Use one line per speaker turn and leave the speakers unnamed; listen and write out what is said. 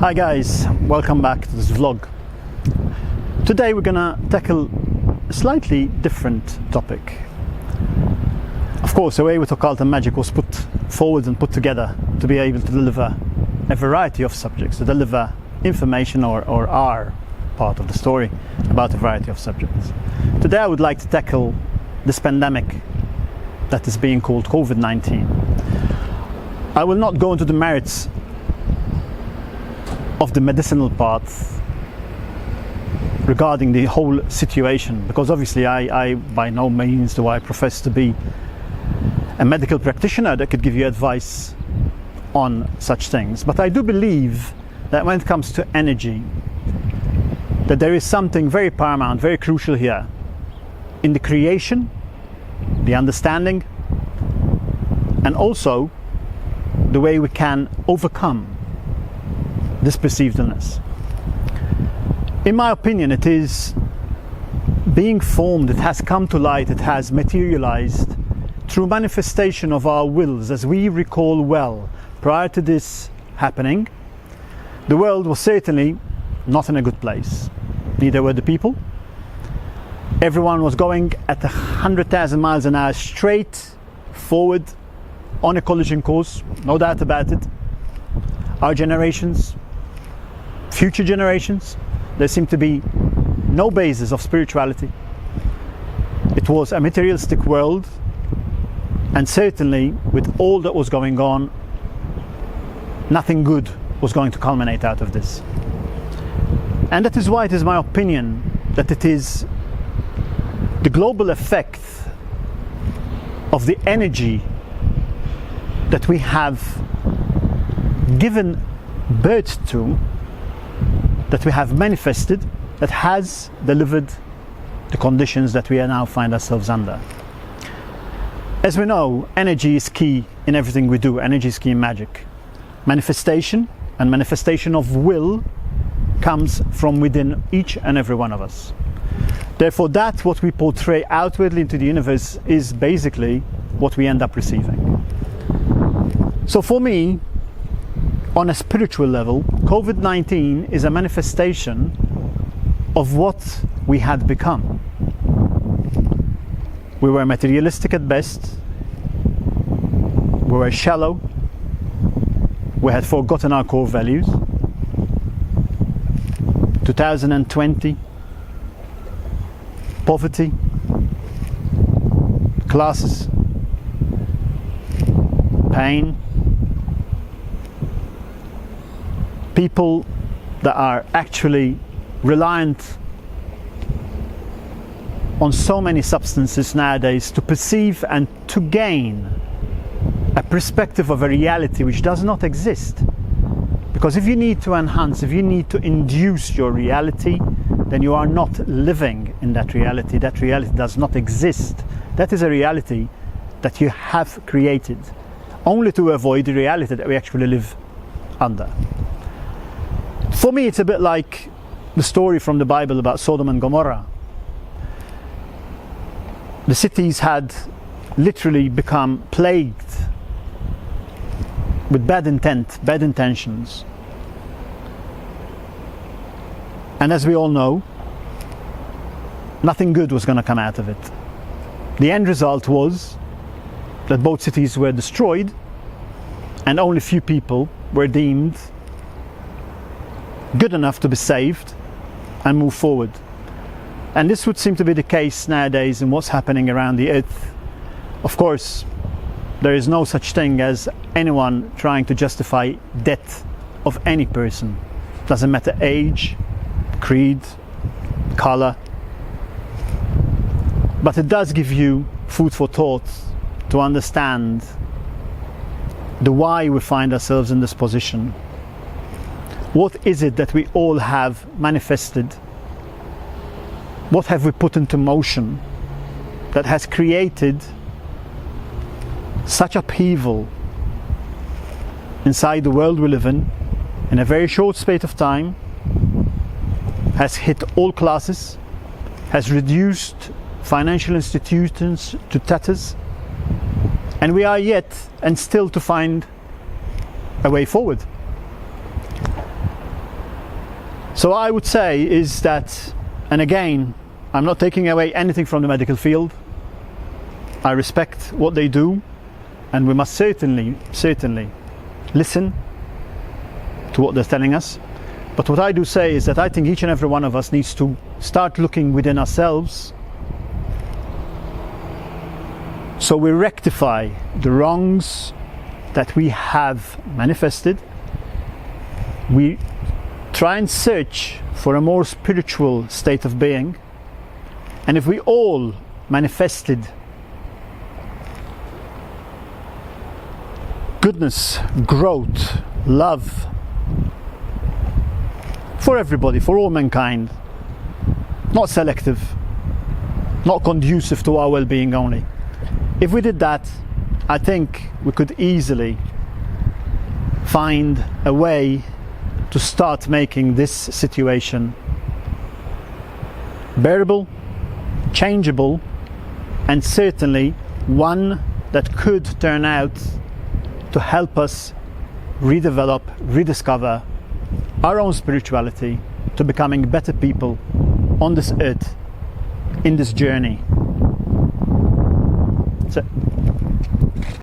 Hi guys, welcome back to this vlog. Today we're gonna tackle a slightly different topic. Of course, the way with Occult Magick was put forward and put together to be able to deliver a variety of subjects, to deliver information or our part of the story about a variety of subjects. Today I would like to tackle this pandemic that is being called COVID-19. I will not go into the merits of the medicinal part regarding the whole situation, because obviously I by no means do I profess to be a medical practitioner that could give you advice on such things. But I do believe that when it comes to energy, that there is something very paramount, very crucial here in the creation, the understanding, and also the way we can overcome this perceived illness. In my opinion, it is being formed, it has come to light, it has materialized through manifestation of our wills. As we recall well, prior to this happening, the world was certainly not in a good place. Neither were the people. Everyone was going at 100,000 miles an hour straight forward on a collision course, no doubt about it. Our generations, future generations, there seemed to be no basis of spirituality. It was a materialistic world, and certainly with all that was going on, nothing good was going to culminate out of this. And that is why it is my opinion that it is the global effect of the energy that we have given birth to, that we have manifested, that has delivered the conditions that we now find ourselves under. As we know, energy is key in everything we do. Energy is key in magic. Manifestation and manifestation of will comes from within each and every one of us. Therefore, that what we portray outwardly into the universe is basically what we end up receiving. So for me, on a spiritual level, COVID-19 is a manifestation of what we had become. We were materialistic at best, we were shallow, we had forgotten our core values. 2020, poverty, classes, pain, people that are actually reliant on so many substances nowadays to perceive and to gain a perspective of a reality which does not exist. Because if you need to enhance, if you need to induce your reality, then you are not living in that reality. That reality does not exist. That is a reality that you have created only to avoid the reality that we actually live under. For me, it's a bit like the story from the Bible about Sodom and Gomorrah. The cities had literally become plagued with bad intent, bad intentions. And as we all know, nothing good was going to come out of it. The end result was that both cities were destroyed and only few people were deemed good enough to be saved and move forward. And this would seem to be the case nowadays in what's happening around the earth. Of course, there is no such thing as anyone trying to justify death of any person. Doesn't matter age, creed, color. But it does give you food for thought to understand the why we find ourselves in this position. What is it that we all have manifested? What have we put into motion that has created such upheaval inside the world we live in a very short space of time, has hit all classes, has reduced financial institutions to tatters, and we are yet and still to find a way forward. So I would say is that, and again, I'm not taking away anything from the medical field. I respect what they do, and we must certainly listen to what they're telling us. But what I do say is that I think each and every one of us needs to start looking within ourselves, so we rectify the wrongs that we have manifested. We try and search for a more spiritual state of being. And if we all manifested goodness, growth, love for everybody, for all mankind, not selective, not conducive to our well-being only. If we did that, I think we could easily find a way to start making this situation bearable, changeable, and certainly one that could turn out to help us redevelop, rediscover our own spirituality, to becoming better people on this earth, in this journey. That's it.